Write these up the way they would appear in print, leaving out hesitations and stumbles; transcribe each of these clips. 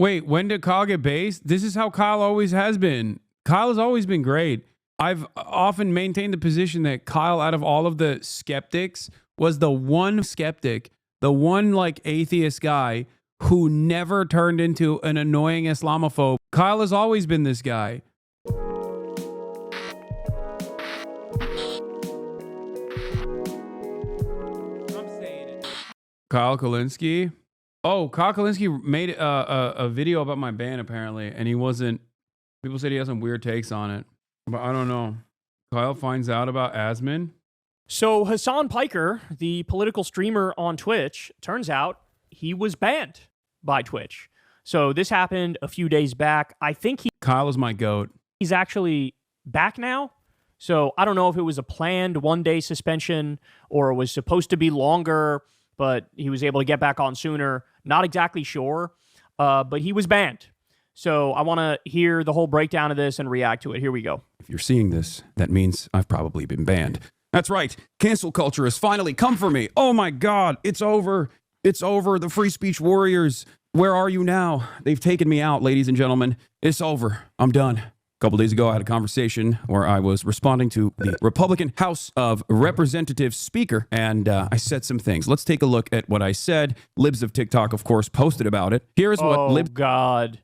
Wait, when did Kyle get based? This is how Kyle always has been. Kyle has always been great. I've often maintained the position that Kyle, out of all of the skeptics, was the one skeptic, the one like atheist guy who never turned into an annoying Islamophobe. Kyle has always been this guy. Kyle Kulinski. Oh, Kyle Kulinski made a video about my band apparently, and he wasn't. People said he has some weird takes on it, but I don't know. Kyle finds out about Asman. So Hassan Piker, the political streamer on Twitch, turns out he was banned by Twitch. So this happened a few days back. I think Kyle is my goat. He's actually back now. So I don't know if it was a planned one-day suspension or it was supposed to be longer, but he was able to get back on sooner. Not exactly sure, but he was banned. So I want to hear the whole breakdown of this and react to it. Here we go. If you're seeing this, that means I've probably been banned. That's right. Cancel culture has finally come for me. Oh my God, it's over. It's over. The free speech warriors. Where are you now? They've taken me out, ladies and gentlemen. It's over. I'm done. A couple days ago, I had a conversation where I was responding to the Republican House of Representatives Speaker, and I said some things. Let's take a look at what I said. Libs of TikTok, of course, posted about it. Here's what Oh, God.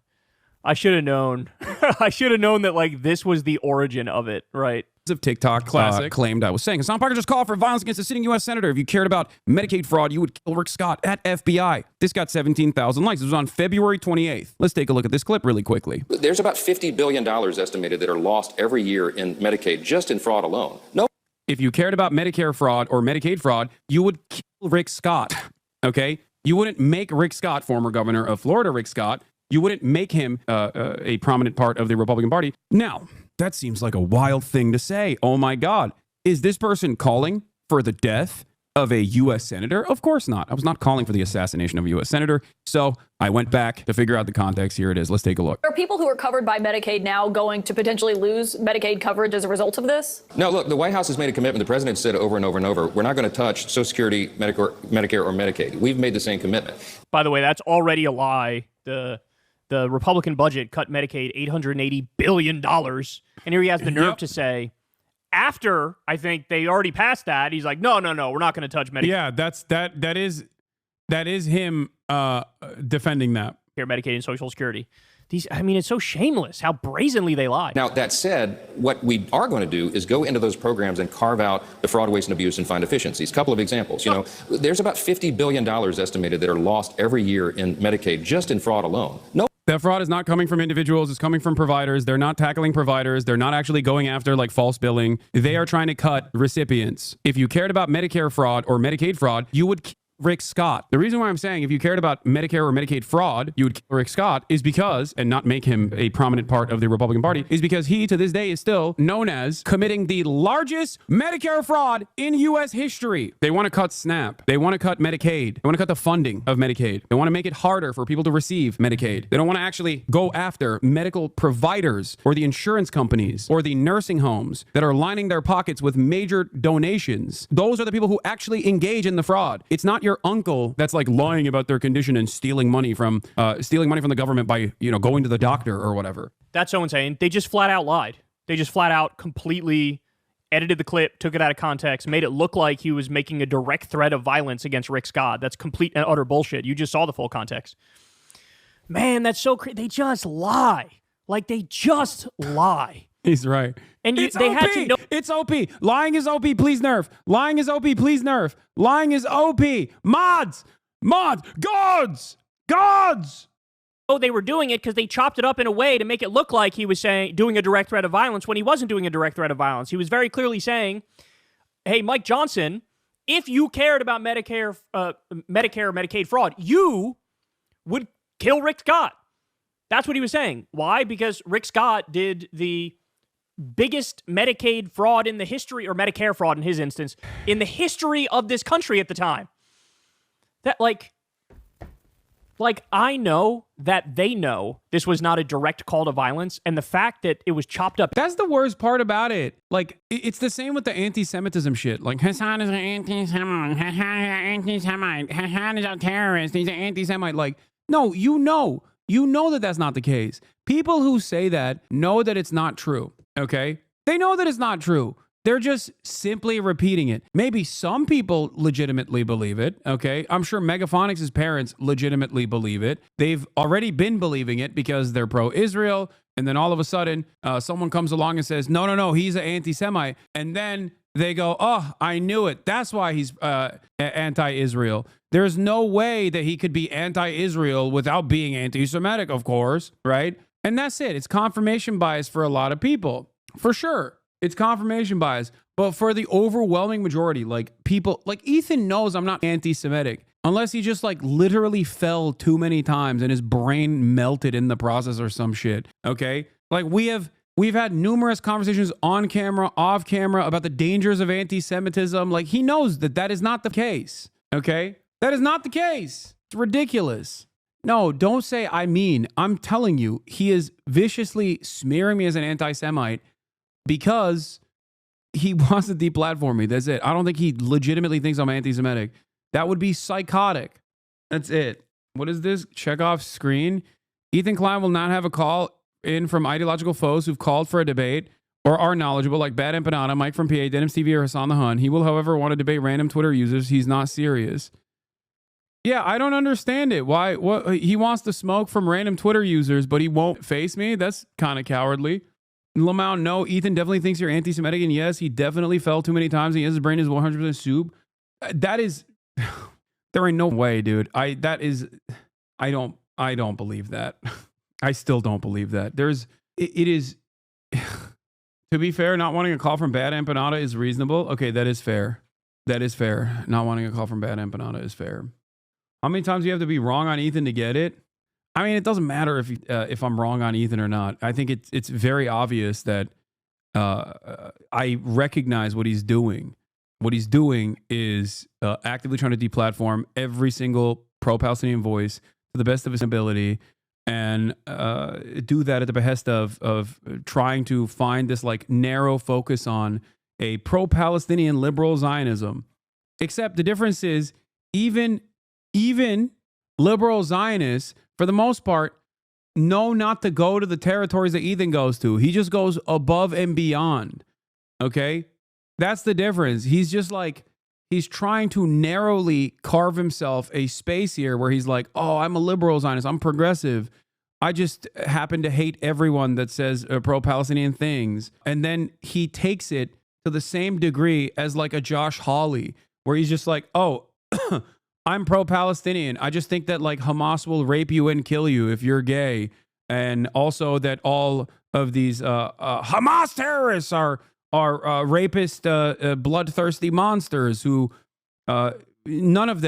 I should have known. I should have known that, like, this was the origin of it, right? Of TikTok claimed I was saying. Hassan Piker just called for violence against a sitting U.S. senator. If you cared about Medicaid fraud, you would kill Rick Scott at FBI. This got 17,000 likes. It was on February 28th. Let's take a look at this clip really quickly. There's about $50 billion estimated that are lost every year in Medicaid just in fraud alone. No. If you cared about Medicare fraud or Medicaid fraud, you would kill Rick Scott, okay? You wouldn't make Rick Scott, former governor of Florida, Rick Scott, you wouldn't make him a prominent part of the Republican Party. Now, that seems like a wild thing to say. Oh my God. Is this person calling for the death of a U.S. senator? Of course not. I was not calling for the assassination of a U.S. senator. So I went back to figure out the context. Here it is. Let's take a look. Are people who are covered by Medicaid now going to potentially lose Medicaid coverage as a result of this? No, look, the White House has made a commitment. The president said over and over and over, we're not going to touch Social Security, Medicare, or Medicaid. We've made the same commitment. By the way, that's already a lie. The Republican budget cut Medicaid $880 billion. And here he has the nerve to say, after I think they already passed that, he's like, no, we're not going to touch Medicaid. Yeah, that is him defending that. Medicaid and Social Security. It's so shameless how brazenly they lie. Now, that said, what we are going to do is go into those programs and carve out the fraud, waste, and abuse and find efficiencies. A couple of examples. You know, there's about $50 billion estimated that are lost every year in Medicaid just in fraud alone. No. That fraud is not coming from individuals. It's coming from providers. They're not tackling providers. They're not actually going after like false billing. They are trying to cut recipients. If you cared about Medicare fraud or Medicaid fraud, you would kill Rick Scott. The reason why I'm saying if you cared about Medicare or Medicaid fraud, you would kill Rick Scott is because, and not make him a prominent part of the Republican Party, is because he to this day is still known as committing the largest Medicare fraud in U.S. history. They want to cut SNAP. They want to cut Medicaid. They want to cut the funding of Medicaid. They want to make it harder for people to receive Medicaid. They don't want to actually go after medical providers or the insurance companies or the nursing homes that are lining their pockets with major donations. Those are the people who actually engage in the fraud. It's not your uncle that's like lying about their condition and stealing money from the government by, going to the doctor or whatever. That's so insane. They just flat out lied. They just flat out completely edited the clip, took it out of context, made it look like he was making a direct threat of violence against Rick Scott. That's complete and utter bullshit. You just saw the full context. Man, that's so crazy. They just lie. Like, they just lie. He's right. And it's they OP. had to know. It's OP. Lying is OP. Please nerf. Lying is OP. Please nerf. Lying is OP. Mods. Gods. Oh, they were doing it because they chopped it up in a way to make it look like he was doing a direct threat of violence when he wasn't doing a direct threat of violence. He was very clearly saying, hey, Mike Johnson, if you cared about Medicare or Medicaid fraud, you would kill Rick Scott. That's what he was saying. Why? Because Rick Scott did the biggest Medicaid fraud in the history, or Medicare fraud in his instance, in the history of this country at the time. That, like I know that they know this was not a direct call to violence, and the fact that it was chopped up. That's the worst part about it. Like, it's the same with the anti-Semitism shit. Like, Hassan is an anti-Semite. Hassan is an anti-Semite. Hassan is a terrorist. He's an anti-Semite. Like, no, You know that that's not the case. People who say that know that it's not true, okay? They know that it's not true. They're just simply repeating it. Maybe some people legitimately believe it, okay? I'm sure Megaphonics' parents legitimately believe it. They've already been believing it because they're pro-Israel, and then all of a sudden, someone comes along and says, no, he's an anti-Semite. And then they go, oh, I knew it. That's why he's anti-Israel. There's no way that he could be anti-Israel without being anti-Semitic, of course, right? And that's it. It's confirmation bias for a lot of people, for sure. It's confirmation bias. But for the overwhelming majority, like people, like Ethan knows I'm not anti-Semitic unless he just like literally fell too many times and his brain melted in the process or some shit. Okay. Like we've had numerous conversations on camera, off camera about the dangers of anti-Semitism. Like he knows that that is not the case. Okay. That is not the case. It's ridiculous. No, don't say I mean. I'm telling you, he is viciously smearing me as an anti-Semite because he wants to deplatform me. That's it. I don't think he legitimately thinks I'm anti-Semitic. That would be psychotic. That's it. What is this? Check off screen. Ethan Klein will not have a call in from ideological foes who've called for a debate or are knowledgeable, like Bad Empanada, Mike from PA, Denim TV, or Hassan the Hun. He will, however, want to debate random Twitter users. He's not serious. Yeah, I don't understand it. Why? What? He wants to smoke from random Twitter users, but he won't face me? That's kind of cowardly. Lamau, no, Ethan definitely thinks you're anti-Semitic, and yes, he definitely fell too many times. His brain is 100% soup. That is, there ain't no way, dude. I don't believe that. I still don't believe that. It is, to be fair, not wanting a call from Bad Empanada is reasonable. Okay, that is fair. That is fair. Not wanting a call from Bad Empanada is fair. How many times do you have to be wrong on Ethan to get it? I mean, it doesn't matter if I'm wrong on Ethan or not. I think it's very obvious that I recognize what he's doing. What he's doing is actively trying to deplatform every single pro-Palestinian voice to the best of his ability, and do that at the behest of trying to find this like narrow focus on a pro-Palestinian liberal Zionism. Except the difference is even liberal Zionists, for the most part, know not to go to the territories that Ethan goes to. He just goes above and beyond. Okay? That's the difference. He's just like, he's trying to narrowly carve himself a space here where he's like, oh, I'm a liberal Zionist. I'm progressive. I just happen to hate everyone that says pro-Palestinian things. And then he takes it to the same degree as like a Josh Hawley, where he's just like, oh, I'm pro-Palestinian. I just think that like Hamas will rape you and kill you if you're gay. And also that all of these Hamas terrorists are rapist, bloodthirsty monsters who none of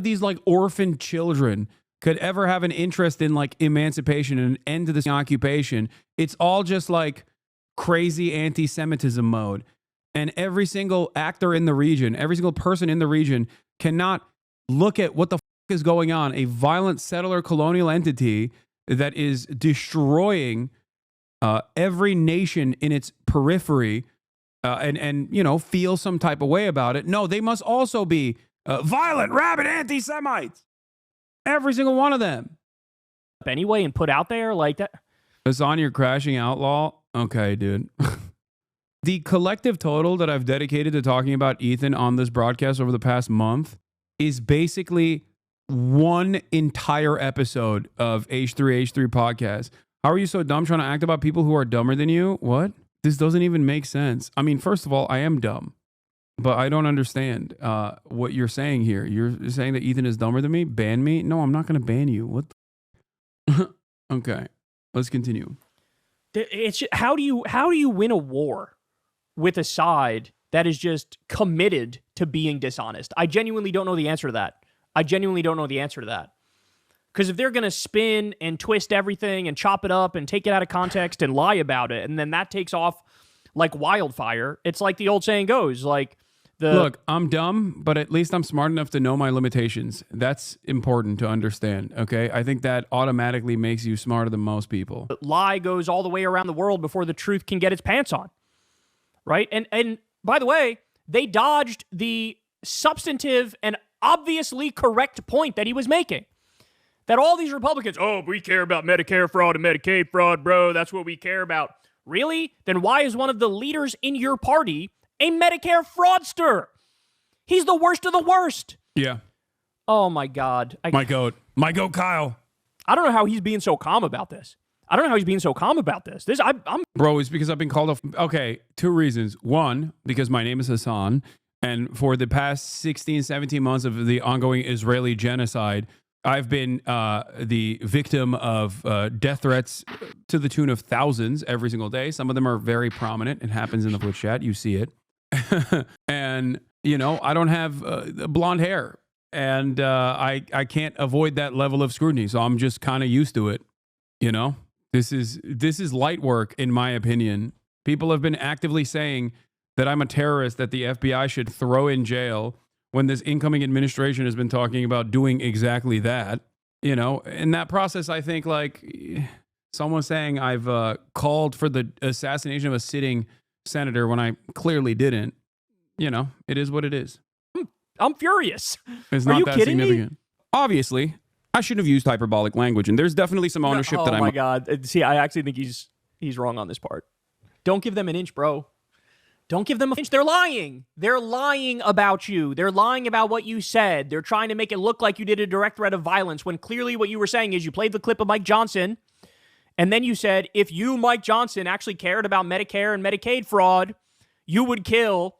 these like orphan children could ever have an interest in like emancipation and an end to this occupation. It's all just like crazy anti-Semitism mode. And every single actor in the region, every single person in the region cannot look at what the is going on. A violent settler colonial entity that is destroying every nation in its periphery and you know, feel some type of way about it. No, they must also be violent, rabid anti-Semites. Every single one of them. Anyway, and put out there like that. Hassan, you're crashing outlaw. Okay, dude. The collective total that I've dedicated to talking about Ethan on this broadcast over the past month is basically one entire episode of H3H3 podcast. How are you so dumb trying to act about people who are dumber than you? What? This doesn't even make sense. I mean, first of all, I am dumb, but I don't understand what you're saying here. You're saying that Ethan is dumber than me? Ban me? No, I'm not going to ban you. What? Okay, let's continue. It's how do you win a war with a side that is just committed to being dishonest? I genuinely don't know the answer to that. Because if they're going to spin and twist everything and chop it up and take it out of context and lie about it, and then that takes off like wildfire, it's like the old saying goes, like Look, I'm dumb, but at least I'm smart enough to know my limitations. That's important to understand, okay? I think that automatically makes you smarter than most people. Lie goes all the way around the world before the truth can get its pants on, right? And by the way, they dodged the substantive and obviously correct point that he was making. that all these Republicans, oh, we care about Medicare fraud and Medicaid fraud, bro. That's what we care about. Really? Then why is one of the leaders in your party a Medicare fraudster? He's the worst of the worst. Yeah. Oh, my God. My goat, Kyle. I don't know how he's being so calm about this. Bro, it's because I've been called a... Okay, two reasons. One, because my name is Hasan, and for the past 16, 17 months of the ongoing Israeli genocide, I've been the victim of death threats to the tune of thousands every single day. Some of them are very prominent. It happens in the Twitch chat. You see it. And, you know, I don't have blonde hair. And I can't avoid that level of scrutiny. So I'm just kind of used to it. You know, this is light work, in my opinion. People have been actively saying that I'm a terrorist that the FBI should throw in jail, when this incoming administration has been talking about doing exactly that. You know, in that process, I think, like, someone saying I've called for the assassination of a sitting senator when I clearly didn't. You know, it is what it is. I'm furious. It's Are not you that kidding significant. me? Obviously, I shouldn't have used hyperbolic language, and there's definitely some ownership that Oh I'm... my God. See, I actually think he's wrong on this part. Don't give them an inch, bro. Don't give them an inch. They're lying. They're lying about you. They're lying about what you said. They're trying to make it look like you did a direct threat of violence, when clearly what you were saying is you played the clip of Mike Johnson, and then you said, if you, Mike Johnson, actually cared about Medicare and Medicaid fraud, you would kill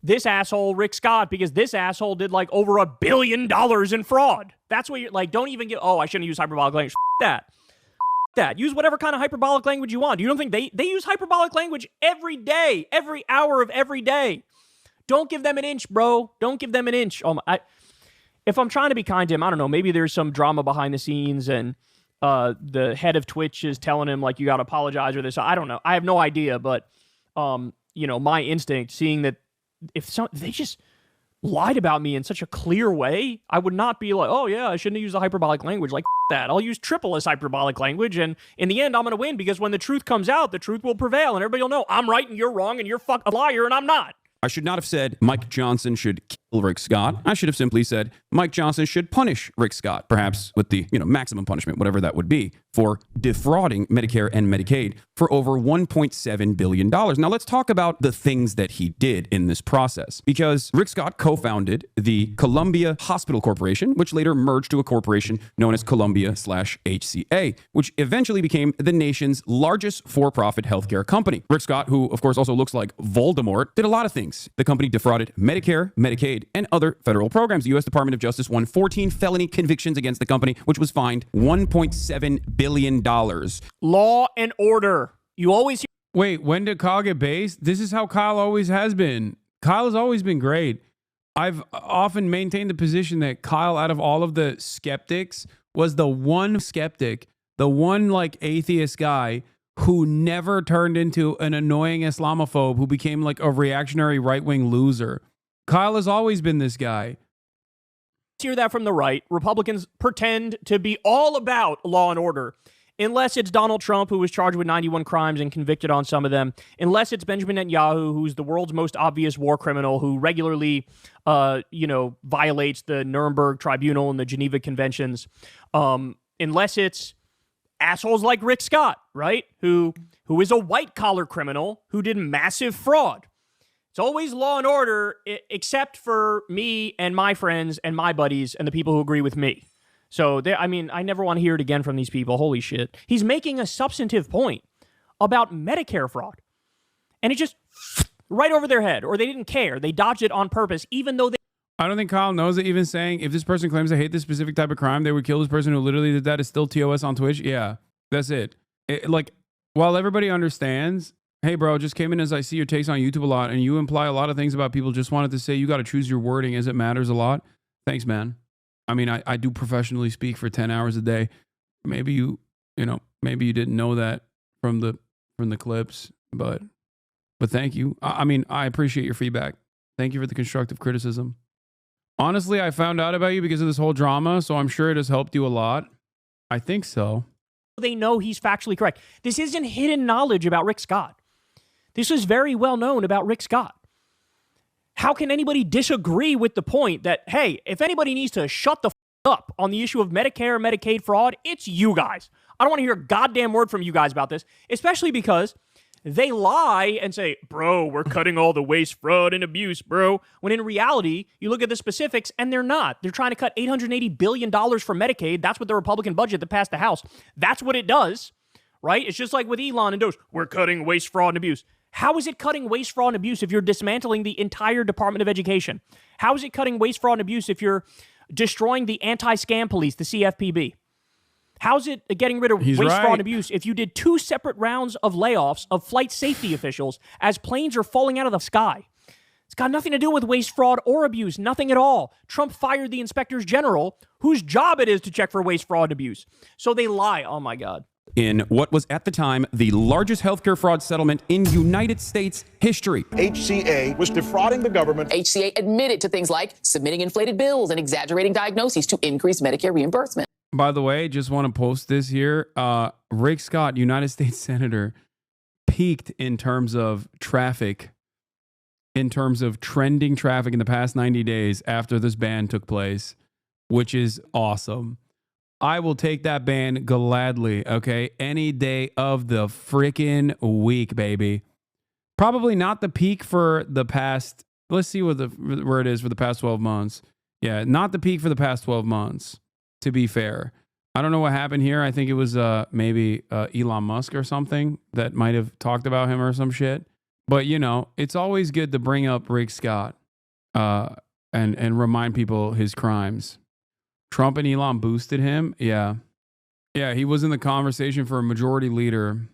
this asshole, Rick Scott, because this asshole did like over $1 billion in fraud. That's what you're like. Don't even get, oh, I shouldn't use hyperbolic language. That. Use whatever kind of hyperbolic language you want. You don't think they use hyperbolic language every day, every hour of every day? Don't give them an inch, bro. Don't give them an inch. If I'm trying to be kind to him, I don't know, maybe there's some drama behind the scenes and the head of Twitch is telling him, like, you got to apologize or this. I don't know. I have no idea, but, you know, my instinct, seeing that if they just lied about me in such a clear way, I would not be like, oh, yeah, I shouldn't have used the hyperbolic language. Like, that. I'll use triple as hyperbolic language, and in the end, I'm going to win, because when the truth comes out, the truth will prevail, and everybody will know I'm right and you're wrong, and you're a liar, and I'm not. I should not have said Mike Johnson should kill Rick Scott. I should have simply said Mike Johnson should punish Rick Scott, perhaps with the, you know, maximum punishment, whatever that would be, for defrauding Medicare and Medicaid for over $1.7 billion. Now let's talk about the things that he did in this process, because Rick Scott co-founded the Columbia Hospital Corporation, which later merged to a corporation known as Columbia/HCA, which eventually became the nation's largest for-profit healthcare company. Rick Scott, who of course also looks like Voldemort, did a lot of things. The company defrauded Medicare, Medicaid, and other federal programs. The U.S. Department of Justice won 14 felony convictions against the company, which was fined $1.7 billion. Law and order. You always hear. Wait, when did Kyle get based? This is how Kyle always has been. Kyle has always been great. I've often maintained the position that Kyle, out of all of the skeptics, was the one skeptic, the one like atheist guy who never turned into an annoying Islamophobe who became like a reactionary right-wing loser. Kyle has always been this guy. Hear that from the right. Republicans pretend to be all about law and order, unless it's Donald Trump, who was charged with 91 crimes and convicted on some of them, unless it's Benjamin Netanyahu, who's the world's most obvious war criminal, who regularly, violates the Nuremberg Tribunal and the Geneva Conventions, unless it's assholes like Rick Scott, right? Who is a white-collar criminal who did massive fraud. It's always law and order, except for me and my friends and my buddies and the people who agree with me. So, I never want to hear it again from these people. Holy shit. He's making a substantive point about Medicare fraud. And it just right over their head. Or they didn't care. They dodged it on purpose, even though they... I don't think Kyle knows that. Even saying if this person claims to hate this specific type of crime, they would kill this person who literally did that is still TOS on Twitch. Yeah, that's it. Like, while everybody understands, hey, bro, just came in as I see your takes on YouTube a lot, and you imply a lot of things about people, just wanted to say you got to choose your wording as it matters a lot. Thanks, man. I mean, I do professionally speak for 10 hours a day. Maybe maybe you didn't know that from the clips, but thank you. I mean, I appreciate your feedback. Thank you for the constructive criticism. Honestly, I found out about you because of this whole drama, so I'm sure it has helped you a lot. I think so. They know he's factually correct. This isn't hidden knowledge about Rick Scott. This is very well known about Rick Scott. How can anybody disagree with the point that, hey, if anybody needs to shut the up on the issue of Medicare, Medicaid fraud, it's you guys. I don't want to hear a goddamn word from you guys about this, especially because they lie and say, bro, we're cutting all the waste, fraud, and abuse, bro. When in reality, you look at the specifics and they're not. They're trying to cut $880 billion from Medicaid. That's what the Republican budget that passed the House. That's what it does, right? It's just like with Elon and Doge. We're cutting waste, fraud, and abuse. How is it cutting waste, fraud, and abuse if you're dismantling the entire Department of Education? How is it cutting waste, fraud, and abuse if you're destroying the anti-scam police, the CFPB? How's it getting rid of waste, fraud, and abuse if you did 2 separate rounds of layoffs of flight safety officials as planes are falling out of the sky? It's got nothing to do with waste, fraud, or abuse. Nothing at all. Trump fired the inspectors general whose job it is to check for waste, fraud, and abuse. So they lie. Oh, my God. In what was at the time the largest healthcare fraud settlement in United States history. HCA was defrauding the government. HCA admitted to things like submitting inflated bills and exaggerating diagnoses to increase Medicare reimbursement. By the way, just want to post this here. Rick Scott, United States Senator, peaked in terms of traffic, in terms of trending traffic in the past 90 days after this ban took place, which is awesome. I will take that ban gladly, okay? Any day of the freaking week, baby. Probably not the peak for the past, let's see where it is for the past 12 months. Yeah, not the peak for the past 12 months, to be fair. I don't know what happened here. I think it was maybe Elon Musk or something that might have talked about him or some shit. But, you know, it's always good to bring up Rick Scott and remind people his crimes. Trump and Elon boosted him. Yeah. Yeah, he was in the conversation for a majority leader.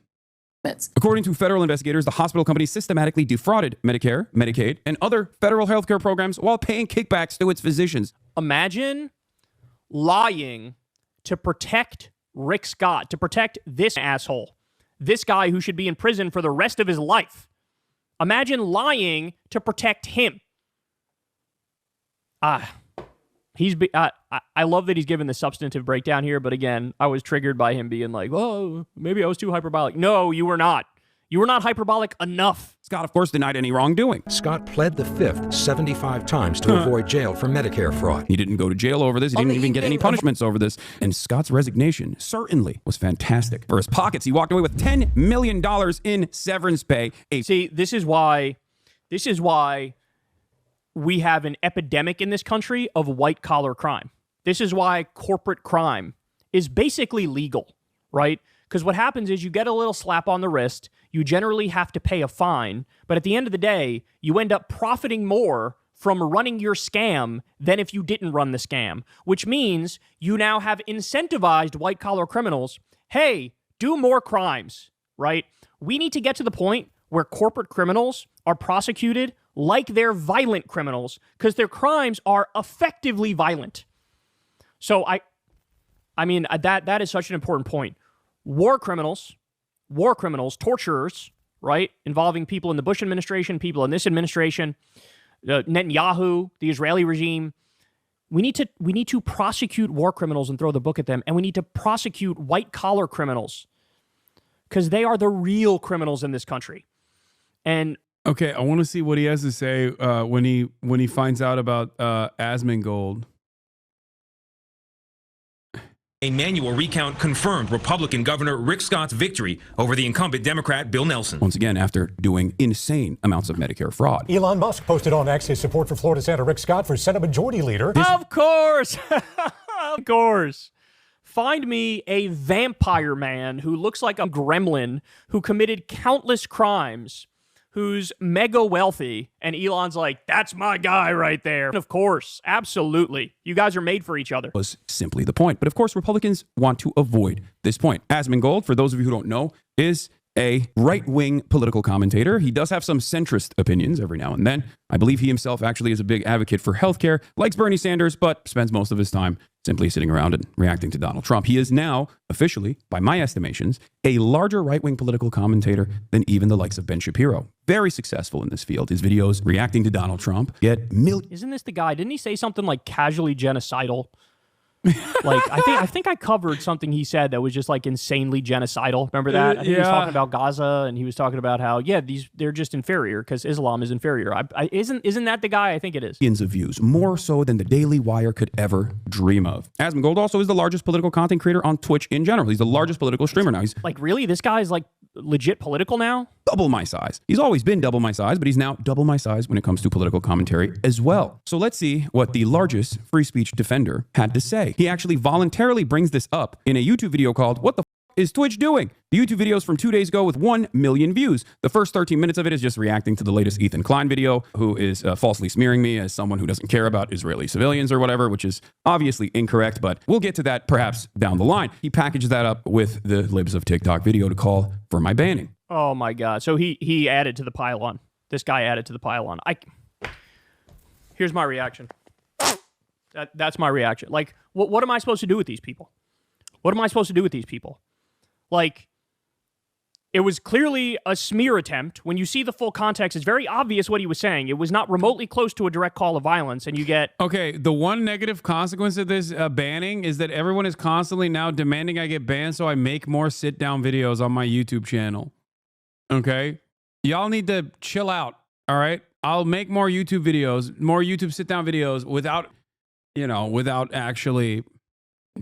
According to federal investigators, the hospital company systematically defrauded Medicare, Medicaid, and other federal healthcare programs while paying kickbacks to its physicians. Imagine lying to protect Rick Scott, to protect this asshole, this guy who should be in prison for the rest of his life. Imagine lying to protect him. I love that he's given the substantive breakdown here, but again, I was triggered by him being like, oh, maybe I was too hyperbolic. No, you were not. You were not hyperbolic enough. Scott, of course, denied any wrongdoing. Scott pled the fifth 75 times to avoid jail for Medicare fraud. He didn't go to jail over this. He didn't even get any punishments over this. And Scott's resignation certainly was fantastic. For his pockets, he walked away with $10 million in severance pay. See, this is why we have an epidemic in this country of white-collar crime. This is why corporate crime is basically legal, right? Because what happens is you get a little slap on the wrist, you generally have to pay a fine, but at the end of the day, you end up profiting more from running your scam than if you didn't run the scam, which means you now have incentivized white-collar criminals, hey, do more crimes, right? We need to get to the point where corporate criminals are prosecuted like they're violent criminals because their crimes are effectively violent. So I mean, that is such an important point. War criminals, torturers, right? Involving people in the Bush administration, people in this administration, Netanyahu, the Israeli regime. We need to prosecute war criminals and throw the book at them, and we need to prosecute white-collar criminals because they are the real criminals in this country. And okay, I want to see what he has to say when he finds out about Asmongold. A manual recount confirmed Republican Governor Rick Scott's victory over the incumbent Democrat Bill Nelson. Once again, after doing insane amounts of Medicare fraud. Elon Musk posted on X his support for Florida Senator Rick Scott for Senate Majority Leader. Of course. Of course. Find me a vampire man who looks like a gremlin who committed countless crimes, who's mega wealthy, and Elon's like, that's my guy right there. And of course, absolutely. You guys are made for each other. Was simply the point. But of course, Republicans want to avoid this point. Asmongold, for those of you who don't know, is a right-wing political commentator. He does have some centrist opinions every now and then. I believe he himself actually is a big advocate for healthcare, likes Bernie Sanders, but spends most of his time simply sitting around and reacting to Donald Trump. He is now, officially, by my estimations, a larger right-wing political commentator than even the likes of Ben Shapiro. Very successful in this field. His videos reacting to Donald Trump get millions. Isn't this the guy? Didn't he say something like casually genocidal? Like, I think I covered something he said that was just like insanely genocidal. Remember that? I think he was talking about Gaza, and he was talking about how they're just inferior because Islam is inferior. Isn't that the guy? I think it is. Millions of views, more so than the Daily Wire could ever dream of. Asmongold also is the largest political content creator on Twitch in general. He's the largest political streamer now. He's like, really? This guy's like legit political now? double my size. He's always been double my size, but he's now double my size when it comes to political commentary as well. So let's see what the largest free speech defender had to say. He actually voluntarily brings this up in a YouTube video called "What the F is Twitch Doing?" The YouTube video is from 2 days ago with 1 million views. The first 13 minutes of it is just reacting to the latest Ethan Klein video, who is falsely smearing me as someone who doesn't care about Israeli civilians or whatever, which is obviously incorrect, but we'll get to that perhaps down the line. He packaged that up with the Libs of TikTok video to call for my banning. Oh my God. So he added to the pile-on. This guy added to the pile-on. Here's my reaction. That's my reaction. Like, what am I supposed to do with these people? What am I supposed to do with these people? Like, it was clearly a smear attempt. When you see the full context, it's very obvious what he was saying. It was not remotely close to a direct call of violence, and you get... Okay, the one negative consequence of this banning is that everyone is constantly now demanding I get banned so I make more sit-down videos on my YouTube channel. Okay? Y'all need to chill out, all right? I'll make more YouTube videos, more YouTube sit-down videos without actually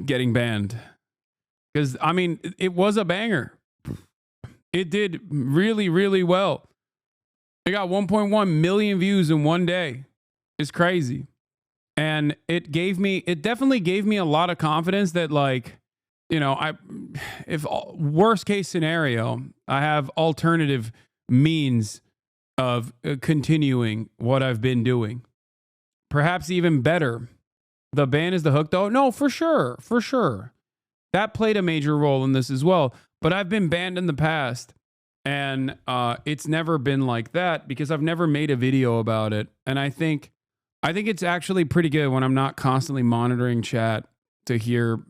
getting banned. Because, I mean, it was a banger. It did really, really well. It got 1.1 million views in one day. It's crazy. And it definitely gave me a lot of confidence that, like, if worst case scenario, I have alternative means of continuing what I've been doing. Perhaps even better. The ban is the hook, though? No, for sure. For sure. That played a major role in this as well. But I've been banned in the past, and it's never been like that because I've never made a video about it. And I think it's actually pretty good when I'm not constantly monitoring chat to hear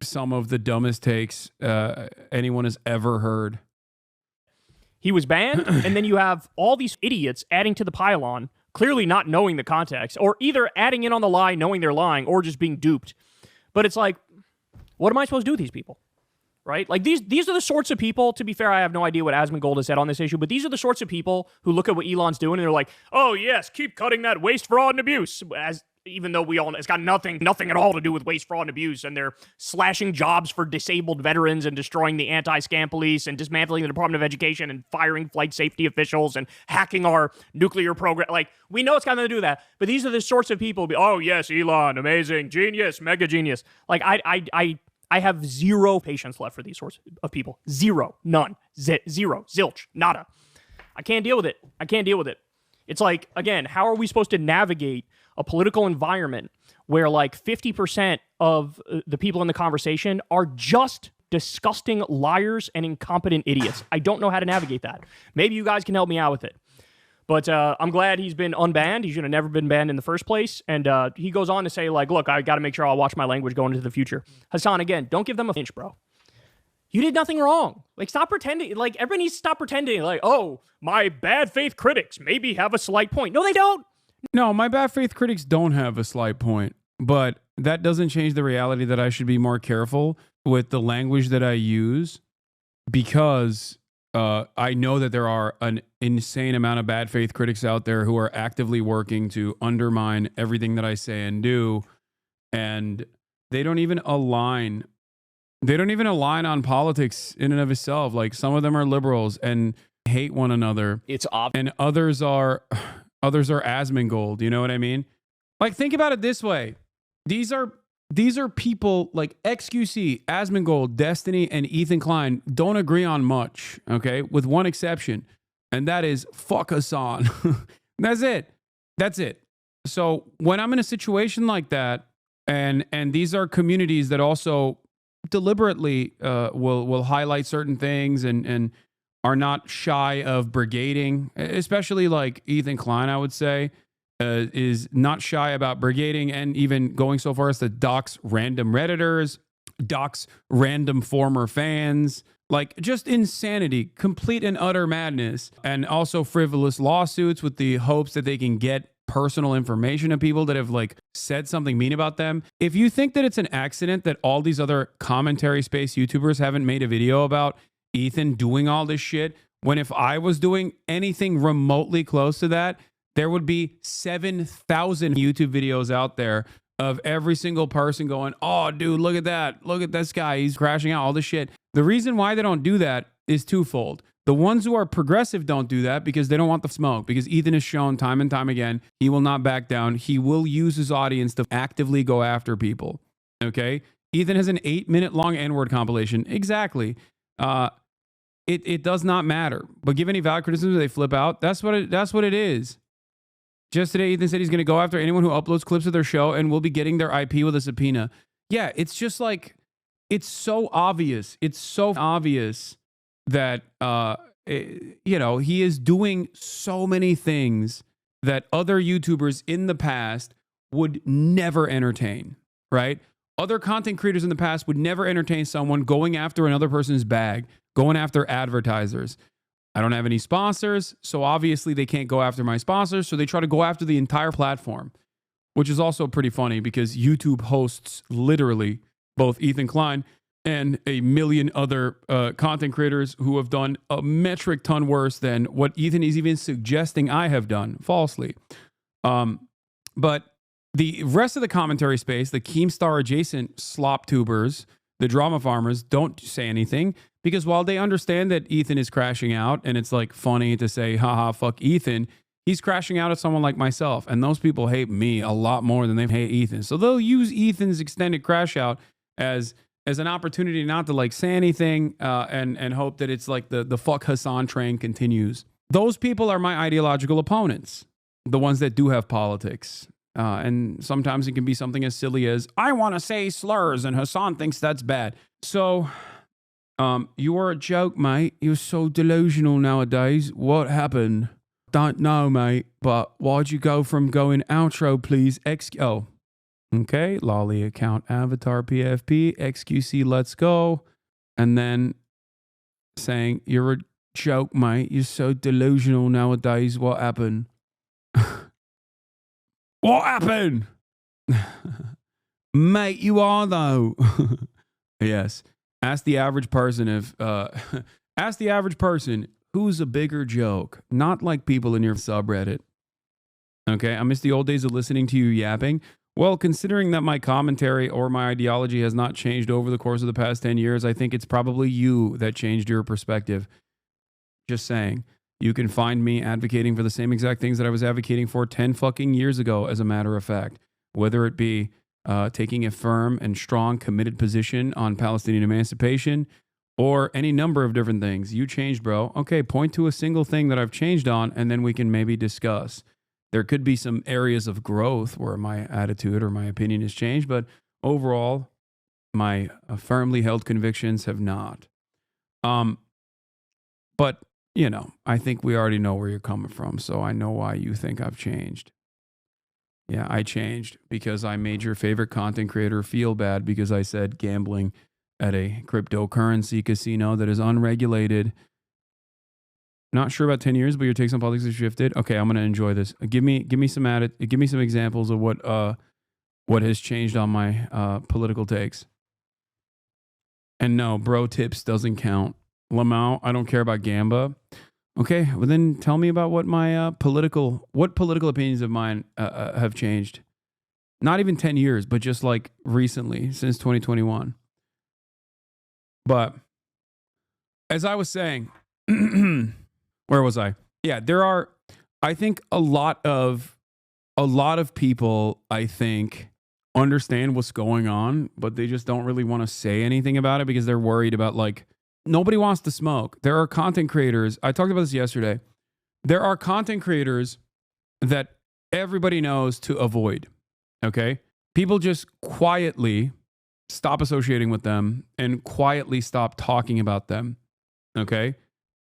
some of the dumbest takes anyone has ever heard. He was banned, and then you have all these idiots adding to the pile-on, clearly not knowing the context, or either adding in on the lie, knowing they're lying, or just being duped. But it's like, what am I supposed to do with these people? Right? Like, these are the sorts of people, to be fair, I have no idea what Asmongold has said on this issue, but these are the sorts of people who look at what Elon's doing and they're like, oh yes, keep cutting that waste, fraud, and abuse. Even though it's got nothing at all to do with waste, fraud, and abuse, and they're slashing jobs for disabled veterans and destroying the anti-scam police and dismantling the Department of Education and firing flight safety officials and hacking our nuclear program. Like, we know it's got nothing to do with that, but these are the sorts of people, oh yes, Elon, amazing, genius, mega genius. Like, I have zero patience left for these sorts of people. Zero. None. Zero. Zilch. Nada. I can't deal with it. It's like, again, how are we supposed to navigate a political environment where like 50% of the people in the conversation are just disgusting liars and incompetent idiots? I don't know how to navigate that. Maybe you guys can help me out with it. But I'm glad he's been unbanned. He should have never been banned in the first place. And he goes on to say, like, look, I got to make sure I'll watch my language going into the future. Hasan, again, don't give them a inch, bro. You did nothing wrong. Like, stop pretending. Like, everybody needs to stop pretending. Like, oh, my bad faith critics maybe have a slight point. No, they don't. No, my bad faith critics don't have a slight point. But that doesn't change the reality that I should be more careful with the language that I use, because I know that there are an insane amount of bad faith critics out there who are actively working to undermine everything that I say and do. And they don't even align. They don't even align on politics in and of itself. Like, some of them are liberals and hate one another. It's obvious. And others are Asmongold. You know what I mean? Like, think about it this way. These are people like XQC, Asmongold, Destiny, and Ethan Klein don't agree on much, okay? With one exception, and that is fuck Hasan. That's it. So when I'm in a situation like that, and these are communities that also deliberately will highlight certain things and are not shy of brigading, especially like Ethan Klein, I would say, is not shy about brigading and even going so far as to dox random Redditors, dox random former fans. Like, just insanity, complete and utter madness, and also frivolous lawsuits with the hopes that they can get personal information of people that have like said something mean about them. If you think that it's an accident that all these other commentary space YouTubers haven't made a video about Ethan doing all this shit, when if I was doing anything remotely close to that, there would be 7,000 YouTube videos out there of every single person going, oh, dude, look at that. Look at this guy. He's crashing out, all this shit. The reason why they don't do that is twofold. The ones who are progressive don't do that because they don't want the smoke, because Ethan has shown time and time again, he will not back down. He will use his audience to actively go after people. Okay? Ethan has an 8-minute long N-word compilation. Exactly. It does not matter. But give any valid criticism, they flip out. That's what it is. Just today, Ethan said he's going to go after anyone who uploads clips of their show and will be getting their IP with a subpoena. Yeah, it's just like, it's so obvious. It's so obvious that, you know, he is doing so many things that other YouTubers in the past would never entertain, right? Other content creators in the past would never entertain someone going after another person's bag, going after advertisers. I don't have any sponsors, so obviously they can't go after my sponsors, so they try to go after the entire platform, which is also pretty funny because YouTube hosts literally both Ethan Klein and a million other content creators who have done a metric ton worse than what Ethan is even suggesting I have done falsely. But the rest of the commentary space, the Keemstar adjacent slop tubers, the drama farmers, don't say anything because while they understand that Ethan is crashing out and it's like funny to say, haha, fuck Ethan, he's crashing out at someone like myself. And those people hate me a lot more than they hate Ethan. So they'll use Ethan's extended crash out as an opportunity not to like say anything and hope that it's like the fuck Hasan train continues. Those people are my ideological opponents, the ones that do have politics. And sometimes it can be something as silly as, I want to say slurs and Hasan thinks that's bad. So you are a joke, mate. You're so delusional nowadays. What happened? Don't know, mate. But why'd you go from going outro, please? Oh. Okay, Lolly account avatar PFP, XQC, let's go. And then saying, you're a joke, mate. You're so delusional nowadays. What happened? What happened? Mate, you are though. Yes. Ask the average person if, ask the average person who's a bigger joke. Not like people in your subreddit. Okay, I miss the old days of listening to you yapping. Well, considering that my commentary or my ideology has not changed over the course of the past 10 years, I think it's probably you that changed your perspective. Just saying. You can find me advocating for the same exact things that I was advocating for 10 fucking years ago, as a matter of fact. Whether it be taking a firm and strong, committed position on Palestinian emancipation or any number of different things. You changed, bro. Okay, point to a single thing that I've changed on, and then we can maybe discuss. There could be some areas of growth where my attitude or my opinion has changed, but overall, my firmly held convictions have not. But, you know, I think we already know where you're coming from, so I know why you think I've changed. Yeah, I changed because I made your favorite content creator feel bad because I said gambling at a cryptocurrency casino that is unregulated. Not sure about 10 years, but your takes on politics have shifted. Okay, I'm going to enjoy this. Give me some examples of what has changed on my political takes. And no, bro tips doesn't count. Lamau, I don't care about Gamba. Okay, well then tell me about what my political opinions of mine have changed. Not even 10 years, but just like recently, since 2021. But as I was saying, where was I? Yeah, there are, I think a lot of people, I think, understand what's going on, but they just don't really want to say anything about it because they're worried about like, nobody wants to smoke. There are content creators. I talked about this yesterday. There are content creators that everybody knows to avoid. Okay? People just quietly stop associating with them and quietly stop talking about them. Okay?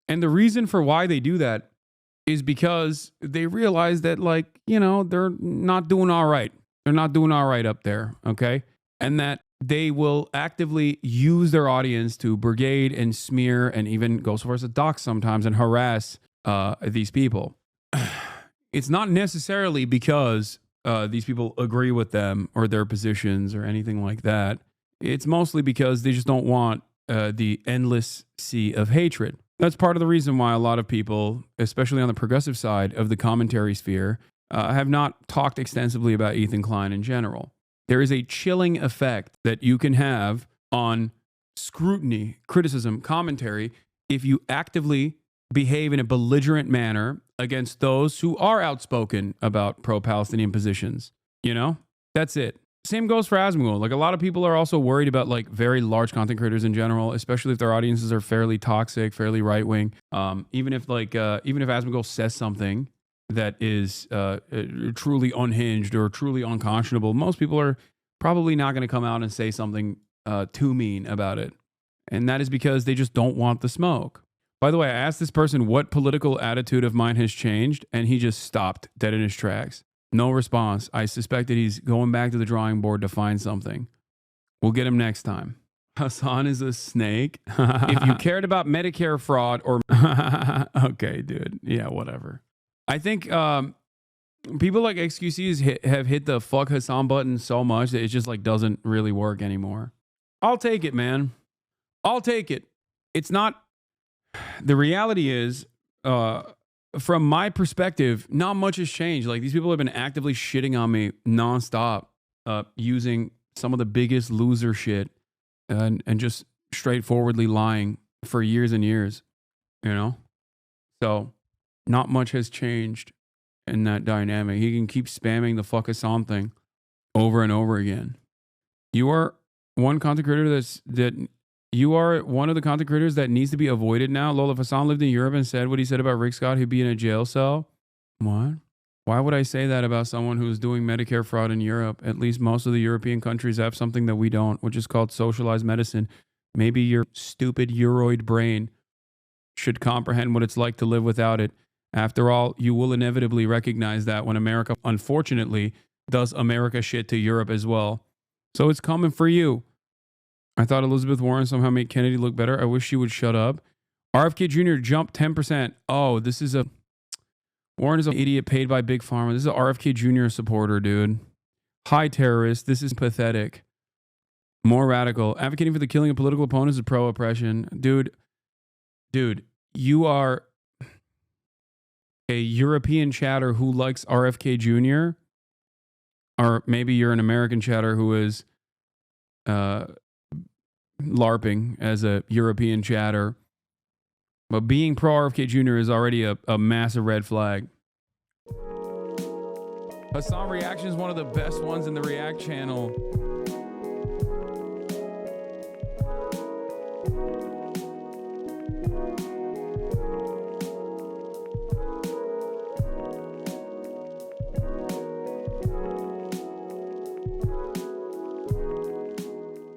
And the reason for why they do that is because they realize that, like, you know, they're not doing all right. They're not doing all right up there. Okay? And that they will actively use their audience to brigade and smear and even go so far as to dox sometimes and harass these people. It's not necessarily because these people agree with them or their positions or anything like that. It's mostly because they just don't want the endless sea of hatred. That's part of the reason why a lot of people, especially on the progressive side of the commentary sphere, have not talked extensively about Ethan Klein in general. There is a chilling effect that you can have on scrutiny, criticism, commentary if you actively behave in a belligerent manner against those who are outspoken about pro-Palestinian positions. You know, that's it. Same goes for Asmongold. Like, a lot of people are also worried about like very large content creators in general, especially if their audiences are fairly toxic, fairly right-wing. Even if Asmongold says something that is truly unhinged or truly unconscionable, most people are probably not going to come out and say something too mean about it. And that is because they just don't want the smoke. By the way, I asked this person what political attitude of mine has changed, and he just stopped dead in his tracks. No response. I suspect that he's going back to the drawing board to find something. We'll get him next time. Hasan is a snake. If you cared about Medicare fraud or... Okay, dude. Yeah, whatever. I think people like XQCs have hit the fuck Hasan button so much that it just like doesn't really work anymore. I'll take it, man. I'll take it. It's not... The reality is, from my perspective, not much has changed. Like, these people have been actively shitting on me nonstop, using some of the biggest loser shit and just straightforwardly lying for years and years, you know? So, not much has changed in that dynamic. He can keep spamming the fuck Hasan thing over and over again. You are one content creator You are one of the content creators that needs to be avoided now. Lol, if Hasan lived in Europe and said what he said about Rick Scott, he'd be in a jail cell. What? Why would I say that about someone who's doing Medicare fraud in Europe? At least most of the European countries have something that we don't, which is called socialized medicine. Maybe your stupid Euroid brain should comprehend what it's like to live without it. After all, you will inevitably recognize that when America, unfortunately, does America shit to Europe as well. So it's coming for you. I thought Elizabeth Warren somehow made Kennedy look better. I wish she would shut up. RFK Jr. jumped 10%. Oh, this is a... Warren is an idiot paid by Big Pharma. This is an RFK Jr. supporter, dude. Hi, terrorist. This is pathetic. More radical. Advocating for the killing of political opponents is pro-oppression. Dude, you are a European chatter who likes RFK Jr. Or maybe you're an American chatter who is... LARPing as a European chatter. But being pro RFK Jr. is already a massive red flag. Hasan Reactions is one of the best ones in the React channel.